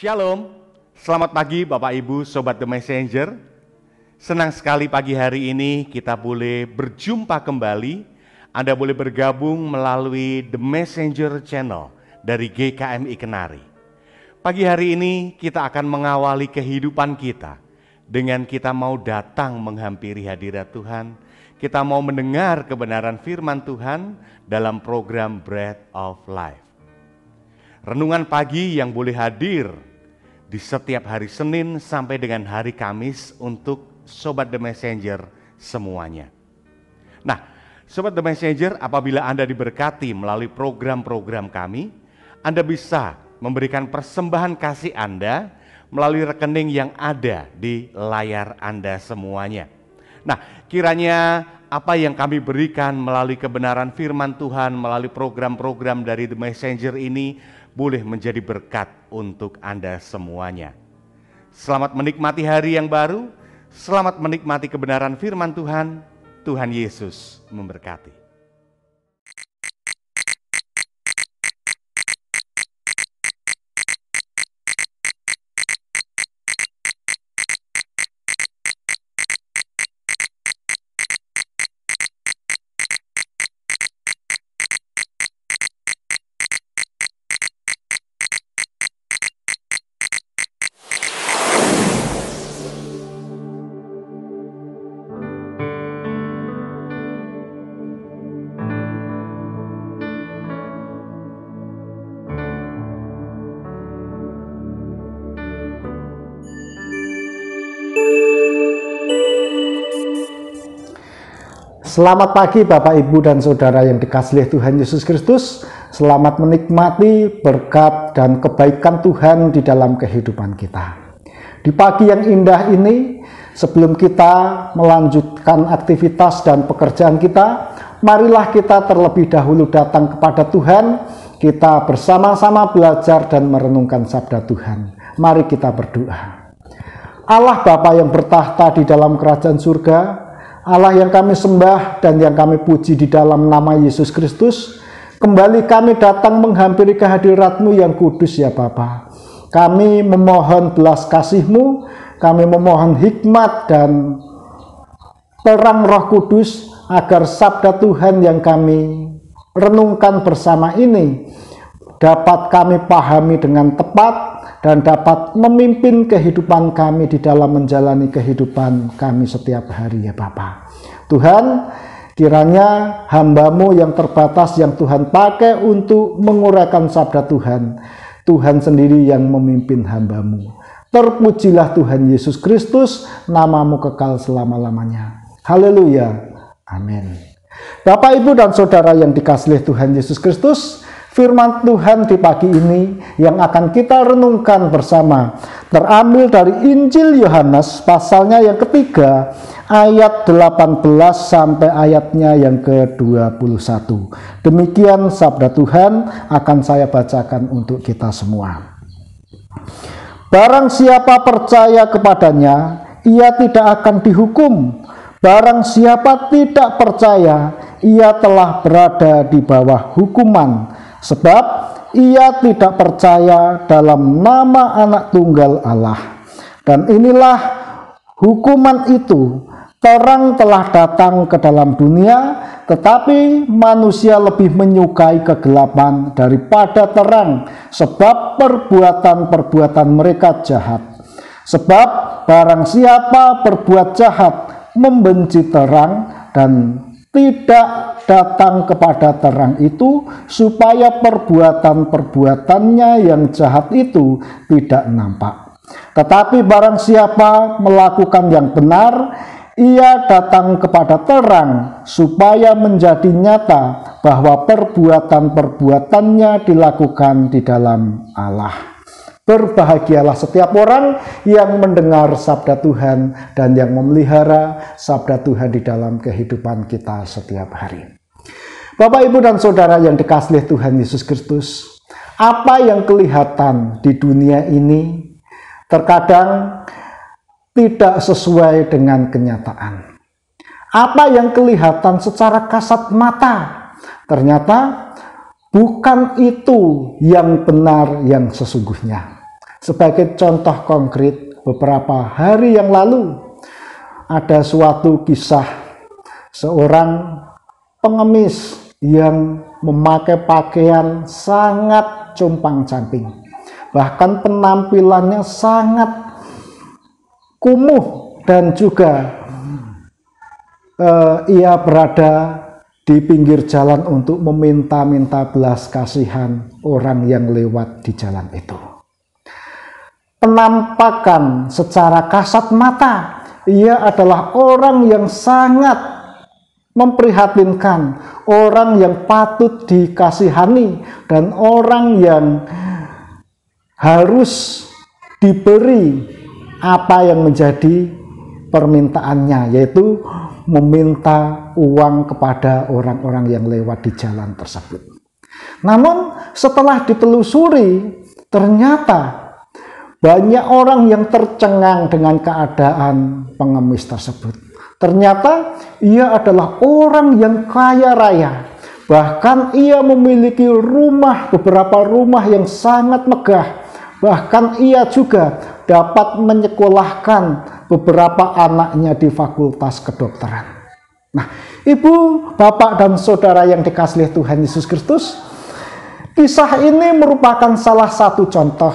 Shalom, selamat pagi Bapak Ibu Sobat The Messenger. Senang sekali pagi hari ini kita boleh berjumpa kembali. Anda boleh bergabung melalui The Messenger Channel dari GKMI Kenari. Pagi hari ini kita akan mengawali kehidupan kita dengan kita mau datang menghampiri hadirat Tuhan. Kita mau mendengar kebenaran firman Tuhan dalam program Bread of Life. Renungan pagi yang boleh hadir di setiap hari Senin sampai dengan hari Kamis untuk Sobat The Messenger semuanya. Nah, Sobat The Messenger, apabila Anda diberkati melalui program-program kami, Anda bisa memberikan persembahan kasih Anda melalui rekening yang ada di layar Anda semuanya. Nah, kiranya apa yang kami berikan melalui kebenaran firman Tuhan, melalui program-program dari The Messenger ini boleh menjadi berkat untuk Anda semuanya. Selamat menikmati hari yang baru, selamat menikmati kebenaran firman Tuhan. Tuhan Yesus memberkati. Selamat pagi Bapak Ibu dan Saudara yang dikasihi Tuhan Yesus Kristus. Selamat menikmati berkat dan kebaikan Tuhan di dalam kehidupan kita. Di pagi yang indah ini, sebelum kita melanjutkan aktivitas dan pekerjaan kita, marilah kita terlebih dahulu datang kepada Tuhan. Kita bersama-sama belajar dan merenungkan sabda Tuhan. Mari kita berdoa. Allah Bapa yang bertahta di dalam kerajaan surga, Allah yang kami sembah dan yang kami puji di dalam nama Yesus Kristus, kembali kami datang menghampiri kehadirat-Mu yang kudus ya Bapa. Kami memohon belas kasih-Mu, kami memohon hikmat dan terang Roh Kudus agar sabda Tuhan yang kami renungkan bersama ini dapat kami pahami dengan tepat dan dapat memimpin kehidupan kami di dalam menjalani kehidupan kami setiap hari ya Bapa. Tuhan, kiranya hamba-Mu yang terbatas yang Tuhan pakai untuk menguraikan sabda Tuhan, Tuhan sendiri yang memimpin hamba-Mu. Terpujilah Tuhan Yesus Kristus, nama-Mu kekal selama-lamanya. Haleluya. Amin. Bapak, Ibu, dan Saudara yang dikasihi Tuhan Yesus Kristus, firman Tuhan di pagi ini yang akan kita renungkan bersama terambil dari Injil Yohanes pasalnya yang ketiga ayat 18 sampai ayatnya yang ke-21. Demikian sabda Tuhan akan saya bacakan untuk kita semua. Barang siapa percaya kepadanya, ia tidak akan dihukum. Barang siapa tidak percaya, ia telah berada di bawah hukuman, sebab ia tidak percaya dalam nama Anak Tunggal Allah. Dan inilah hukuman itu, terang telah datang ke dalam dunia, tetapi manusia lebih menyukai kegelapan daripada terang, sebab perbuatan-perbuatan mereka jahat. Sebab barang siapa berbuat jahat, membenci terang dan tidak datang kepada terang itu, supaya perbuatan-perbuatannya yang jahat itu tidak nampak. Tetapi barang siapa melakukan yang benar, ia datang kepada terang, supaya menjadi nyata bahwa perbuatan-perbuatannya dilakukan di dalam Allah. Berbahagialah setiap orang yang mendengar sabda Tuhan dan yang memelihara sabda Tuhan di dalam kehidupan kita setiap hari. Bapak, Ibu, dan Saudara yang dikasihi Tuhan Yesus Kristus, apa yang kelihatan di dunia ini terkadang tidak sesuai dengan kenyataan. Apa yang kelihatan secara kasat mata ternyata bukan itu yang benar yang sesungguhnya. Sebagai contoh konkret, beberapa hari yang lalu ada suatu kisah seorang pengemis yang memakai pakaian sangat compang-camping. Bahkan penampilannya sangat kumuh dan juga ia berada di pinggir jalan untuk meminta-minta belas kasihan orang yang lewat di jalan itu. Penampakan secara kasat mata, ia adalah orang yang sangat memprihatinkan, orang yang patut dikasihani, dan orang yang harus diberi apa yang menjadi permintaannya, yaitu meminta uang kepada orang-orang yang lewat di jalan tersebut. Namun setelah ditelusuri, ternyata banyak orang yang tercengang dengan keadaan pengemis tersebut. Ternyata ia adalah orang yang kaya raya. Bahkan ia memiliki beberapa rumah yang sangat megah. Bahkan ia juga dapat menyekolahkan beberapa anaknya di fakultas kedokteran. Nah, ibu, bapak, dan saudara yang dikasihi Tuhan Yesus Kristus, kisah ini merupakan salah satu contoh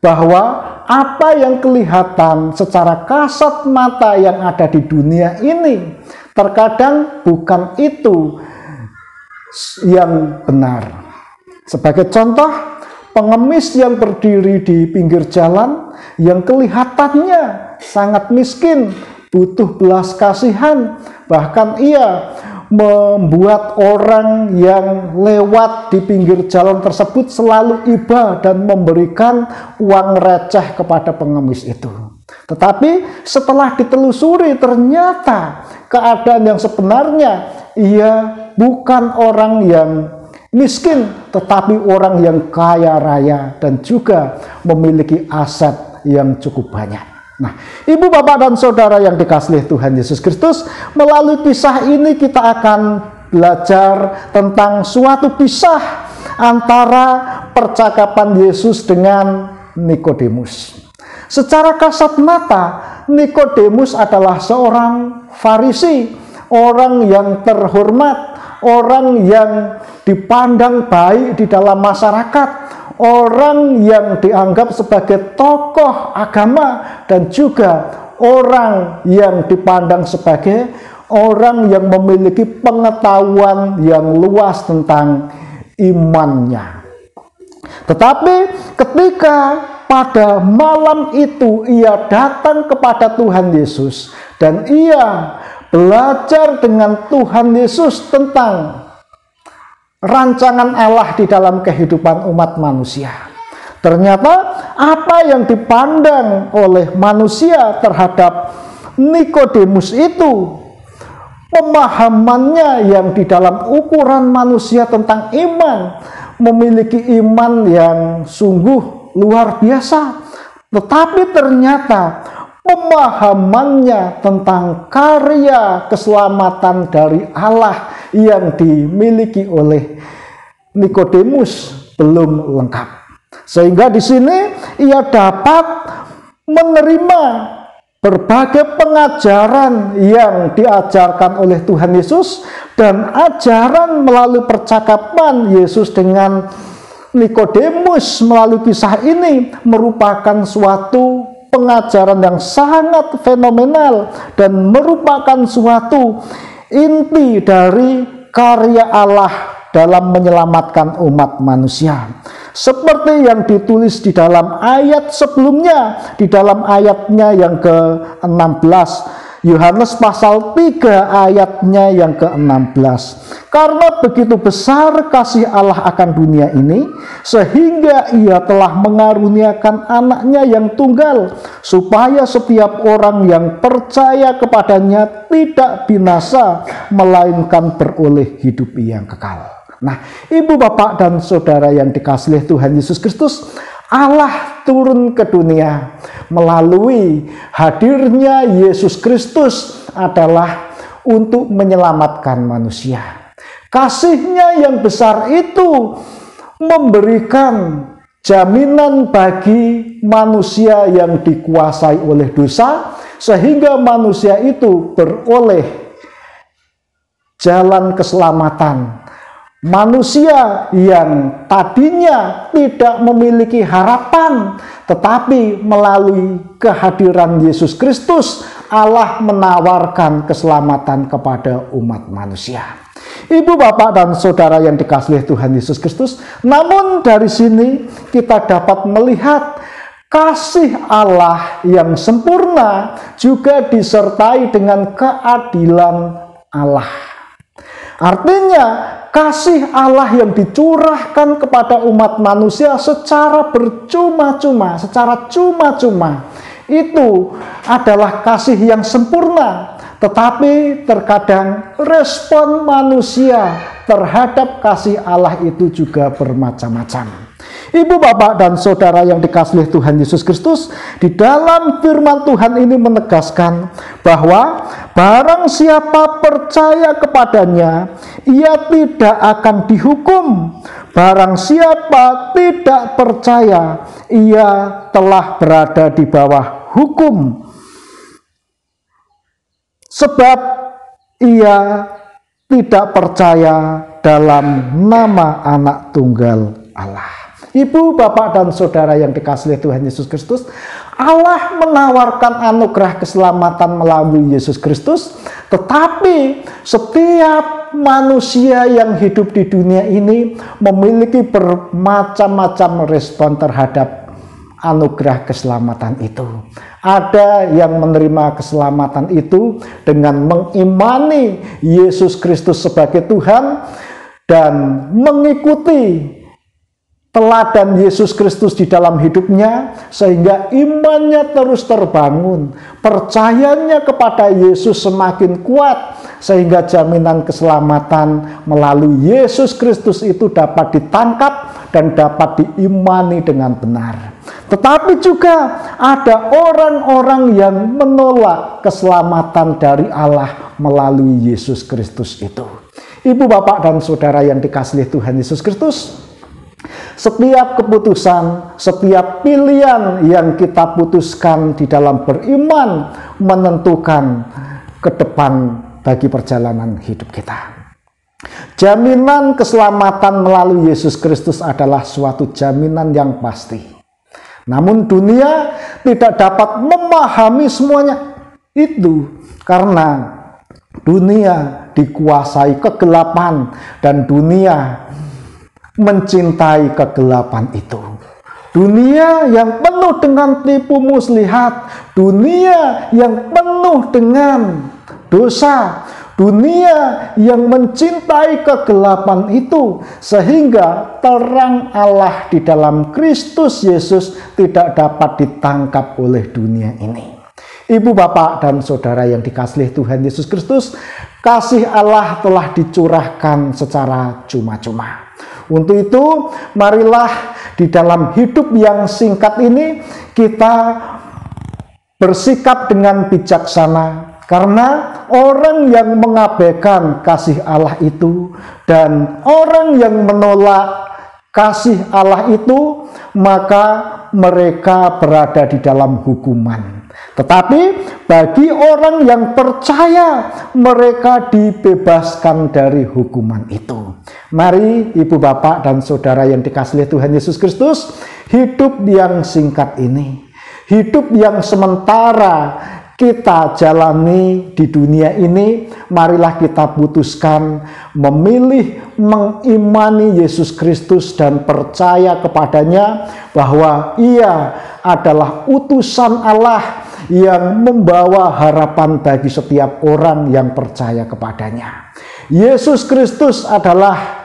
bahwa apa yang kelihatan secara kasat mata yang ada di dunia ini terkadang bukan itu yang benar. Sebagai contoh, pengemis yang berdiri di pinggir jalan yang kelihatannya sangat miskin, butuh belas kasihan, bahkan ia membuat orang yang lewat di pinggir jalan tersebut selalu iba dan memberikan uang receh kepada pengemis itu. Tetapi setelah ditelusuri, ternyata keadaan yang sebenarnya ia bukan orang yang miskin, tetapi orang yang kaya raya dan juga memiliki aset yang cukup banyak. Nah, ibu, bapak, dan saudara yang dikasihi Tuhan Yesus Kristus, melalui kisah ini kita akan belajar tentang suatu kisah antara percakapan Yesus dengan Nikodemus. Secara kasat mata, Nikodemus adalah seorang Farisi, orang yang terhormat, orang yang dipandang baik di dalam masyarakat, orang yang dianggap sebagai tokoh agama, dan juga orang yang dipandang sebagai orang yang memiliki pengetahuan yang luas tentang imannya. Tetapi ketika pada malam itu ia datang kepada Tuhan Yesus dan ia belajar dengan Tuhan Yesus tentang rancangan Allah di dalam kehidupan umat manusia. Ternyata apa yang dipandang oleh manusia terhadap Nikodemus itu, pemahamannya yang di dalam ukuran manusia tentang iman, memiliki iman yang sungguh luar biasa. Tetapi ternyata pemahamannya tentang karya keselamatan dari Allah yang dimiliki oleh Nikodemus belum lengkap. Sehingga di sini ia dapat menerima berbagai pengajaran yang diajarkan oleh Tuhan Yesus, dan ajaran melalui percakapan Yesus dengan Nikodemus melalui kisah ini merupakan suatu pengajaran yang sangat fenomenal dan merupakan suatu inti dari karya Allah dalam menyelamatkan umat manusia. Seperti yang ditulis di dalam ayat sebelumnya, di dalam ayatnya yang ke-16, Yohanes pasal 3 ayatnya yang ke-16. Karena begitu besar kasih Allah akan dunia ini, sehingga ia telah mengaruniakan anaknya yang tunggal, supaya setiap orang yang percaya kepadanya tidak binasa, melainkan beroleh hidup yang kekal. Nah, ibu, bapak, dan saudara yang dikasihi Tuhan Yesus Kristus, Allah turun ke dunia melalui hadirnya Yesus Kristus adalah untuk menyelamatkan manusia. Kasih-Nya yang besar itu memberikan jaminan bagi manusia yang dikuasai oleh dosa, sehingga manusia itu beroleh jalan keselamatan. Manusia yang tadinya tidak memiliki harapan, tetapi melalui kehadiran Yesus Kristus, Allah menawarkan keselamatan kepada umat manusia. Ibu, bapak, dan saudara yang dikasihi Tuhan Yesus Kristus, namun dari sini kita dapat melihat kasih Allah yang sempurna juga disertai dengan keadilan Allah. Artinya, kasih Allah yang dicurahkan kepada umat manusia secara bercuma-cuma, secara cuma-cuma, itu adalah kasih yang sempurna. Tetapi terkadang respon manusia terhadap kasih Allah itu juga bermacam-macam. Ibu, bapak, dan saudara yang dikasihi Tuhan Yesus Kristus, di dalam firman Tuhan ini menegaskan bahwa barang siapa percaya kepadanya, ia tidak akan dihukum. Barang siapa tidak percaya, ia telah berada di bawah hukum, sebab ia tidak percaya dalam nama Anak Tunggal Allah. Ibu, bapak, dan saudara yang dikasihi Tuhan Yesus Kristus, Allah menawarkan anugerah keselamatan melalui Yesus Kristus, tetapi setiap manusia yang hidup di dunia ini memiliki bermacam-macam respon terhadap anugerah keselamatan itu. Ada yang menerima keselamatan itu dengan mengimani Yesus Kristus sebagai Tuhan dan mengikuti teladan Yesus Kristus di dalam hidupnya, sehingga imannya terus terbangun, percayanya kepada Yesus semakin kuat, sehingga jaminan keselamatan melalui Yesus Kristus itu dapat ditangkap dan dapat diimani dengan benar. Tetapi juga ada orang-orang yang menolak keselamatan dari Allah melalui Yesus Kristus itu. Ibu, bapak, dan saudara yang dikasihi Tuhan Yesus Kristus, setiap keputusan, setiap pilihan yang kita putuskan di dalam beriman menentukan ke depan bagi perjalanan hidup kita. Jaminan keselamatan melalui Yesus Kristus adalah suatu jaminan yang pasti. Namun dunia tidak dapat memahami semuanya itu karena dunia dikuasai kegelapan dan dunia mencintai kegelapan itu. Dunia yang penuh dengan tipu muslihat, dunia yang penuh dengan dosa, dunia yang mencintai kegelapan itu, sehingga terang Allah di dalam Kristus Yesus tidak dapat ditangkap oleh dunia ini. Ibu, bapak, dan saudara yang dikasihi Tuhan Yesus Kristus, kasih Allah telah dicurahkan secara cuma-cuma. Untuk itu, marilah di dalam hidup yang singkat ini kita bersikap dengan bijaksana, karena orang yang mengabaikan kasih Allah itu dan orang yang menolak kasih Allah itu, maka mereka berada di dalam hukuman. Tetapi bagi orang yang percaya, mereka dibebaskan dari hukuman itu. Mari ibu, bapak, dan saudara yang dikasihi Tuhan Yesus Kristus, hidup yang singkat ini, hidup yang sementara kita jalani di dunia ini, marilah kita putuskan memilih mengimani Yesus Kristus dan percaya kepadanya bahwa Ia adalah utusan Allah yang membawa harapan bagi setiap orang yang percaya kepadanya. Yesus Kristus adalah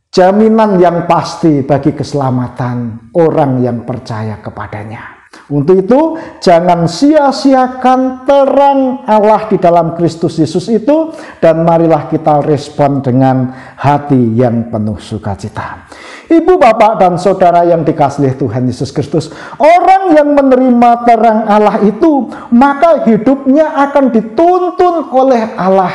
jaminan yang pasti bagi keselamatan orang yang percaya kepadanya. Untuk itu, jangan sia-siakan terang Allah di dalam Kristus Yesus itu, dan marilah kita respon dengan hati yang penuh sukacita. Ibu, bapak, dan saudara yang dikasihi Tuhan Yesus Kristus, orang yang menerima terang Allah itu, maka hidupnya akan dituntun oleh Allah.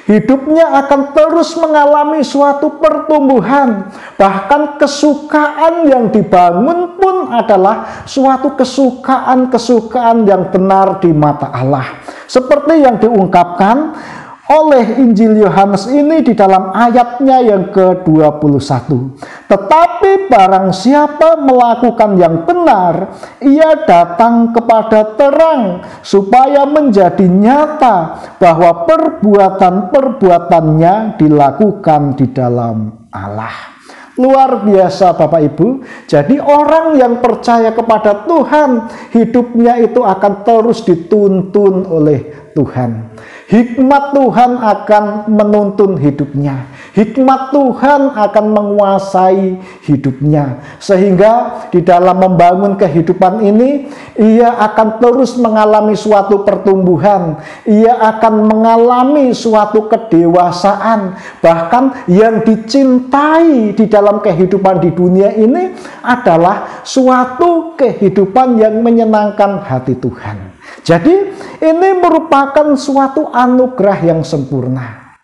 hidupnya akan terus mengalami suatu pertumbuhan. Bahkan kesukaan yang dibangun pun adalah suatu kesukaan yang benar di mata Allah. Seperti yang diungkapkan oleh Injil Yohanes ini di dalam ayatnya yang ke-21. Tetapi barang siapa melakukan yang benar, ia datang kepada terang, supaya menjadi nyata bahwa perbuatan-perbuatannya dilakukan di dalam Allah. Luar biasa Bapak Ibu. Jadi orang yang percaya kepada Tuhan, hidupnya itu akan terus dituntun oleh Tuhan. Hikmat Tuhan akan menuntun hidupnya. Hikmat Tuhan akan menguasai hidupnya. Sehingga di dalam membangun kehidupan ini, ia akan terus mengalami suatu pertumbuhan. Ia akan mengalami suatu kedewasaan. Bahkan yang dicintai di dalam kehidupan di dunia ini adalah suatu kehidupan yang menyenangkan hati Tuhan. Jadi ini merupakan suatu anugerah yang sempurna.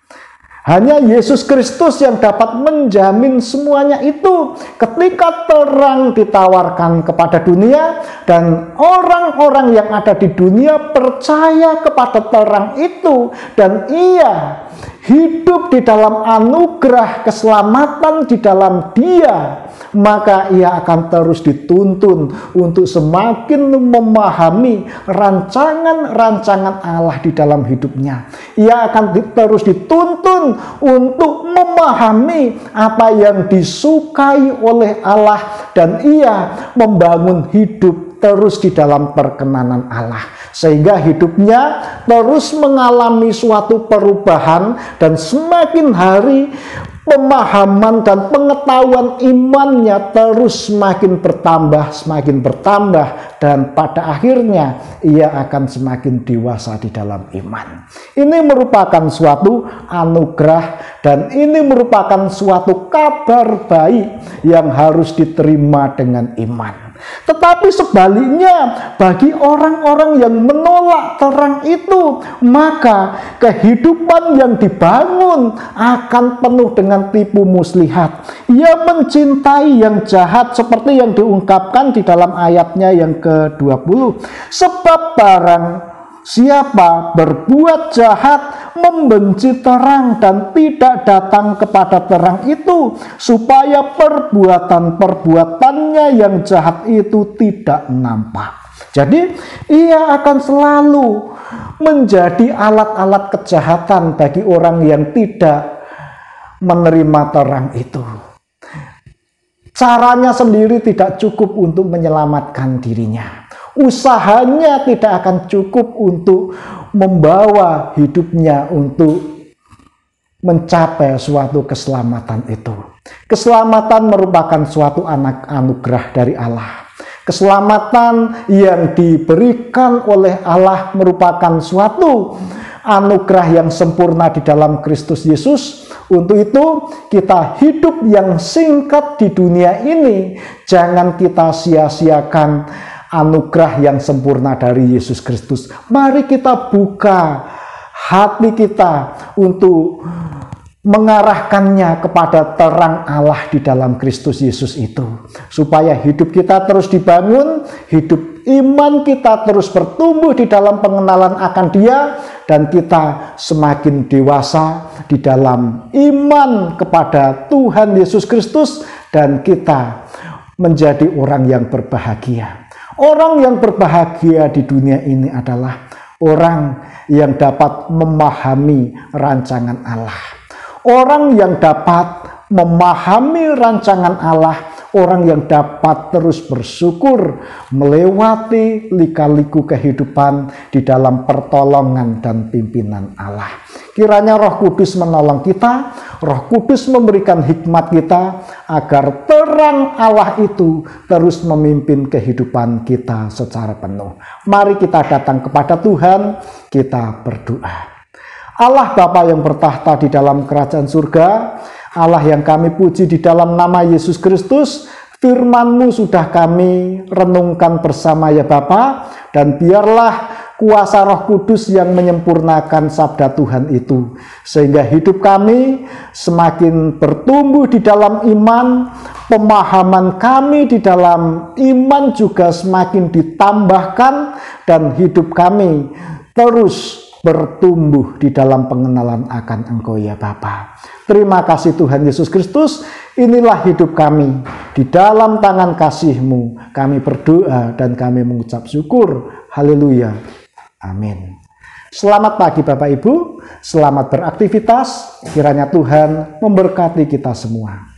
Hanya Yesus Kristus yang dapat menjamin semuanya itu ketika terang ditawarkan kepada dunia, dan orang-orang yang ada di dunia percaya kepada terang itu, dan ia hidup di dalam anugerah keselamatan di dalam Dia, maka ia akan terus dituntun untuk semakin memahami rancangan-rancangan Allah di dalam hidupnya. Ia akan terus dituntun untuk memahami apa yang disukai oleh Allah, dan ia membangun hidup terus di dalam perkenanan Allah, sehingga hidupnya terus mengalami suatu perubahan, dan semakin hari pemahaman dan pengetahuan imannya terus semakin bertambah, dan pada akhirnya ia akan semakin dewasa di dalam iman. Ini merupakan suatu anugerah, dan ini merupakan suatu kabar baik yang harus diterima dengan iman. Tetapi sebaliknya, bagi orang-orang yang menolak terang itu, maka kehidupan yang dibangun akan penuh dengan tipu muslihat. Ia mencintai yang jahat, seperti yang diungkapkan di dalam ayatnya yang ke-20. Sebab barang siapa berbuat jahat, membenci terang dan tidak datang kepada terang itu, supaya perbuatan-perbuatannya yang jahat itu tidak nampak. Jadi ia akan selalu menjadi alat-alat kejahatan bagi orang yang tidak menerima terang itu. Caranya sendiri tidak cukup untuk menyelamatkan dirinya. Usahanya tidak akan cukup untuk membawa hidupnya untuk mencapai suatu keselamatan itu. Keselamatan merupakan suatu anugerah dari Allah. Keselamatan yang diberikan oleh Allah merupakan suatu anugerah yang sempurna di dalam Kristus Yesus. Untuk itu kita hidup yang singkat di dunia ini, jangan kita sia-siakan anugerah yang sempurna dari Yesus Kristus. Mari kita buka hati kita untuk mengarahkannya kepada terang Allah di dalam Kristus Yesus itu, supaya hidup kita terus dibangun, hidup iman kita terus bertumbuh di dalam pengenalan akan Dia, dan kita semakin dewasa di dalam iman kepada Tuhan Yesus Kristus, dan kita menjadi orang yang berbahagia. Orang yang berbahagia di dunia ini adalah orang yang dapat memahami rancangan Allah. Orang yang dapat memahami rancangan Allah, orang yang dapat terus bersyukur melewati lika-liku kehidupan di dalam pertolongan dan pimpinan Allah. Kiranya Roh Kudus menolong kita, Roh Kudus memberikan hikmat kita, agar terang Allah itu terus memimpin kehidupan kita secara penuh. Mari kita datang kepada Tuhan, kita berdoa. Allah Bapa yang bertahta di dalam kerajaan surga, Allah yang kami puji di dalam nama Yesus Kristus, firman-Mu sudah kami renungkan bersama ya Bapa, dan biarlah kuasa Roh Kudus yang menyempurnakan sabda Tuhan itu, sehingga hidup kami semakin bertumbuh di dalam iman, pemahaman kami di dalam iman juga semakin ditambahkan, dan hidup kami terus bertumbuh di dalam pengenalan akan Engkau ya Bapa. Terima kasih Tuhan Yesus Kristus, inilah hidup kami. Di dalam tangan kasih-Mu kami berdoa dan kami mengucap syukur. Haleluya. Amin. Selamat pagi Bapak Ibu, selamat beraktivitas. Kiranya Tuhan memberkati kita semua.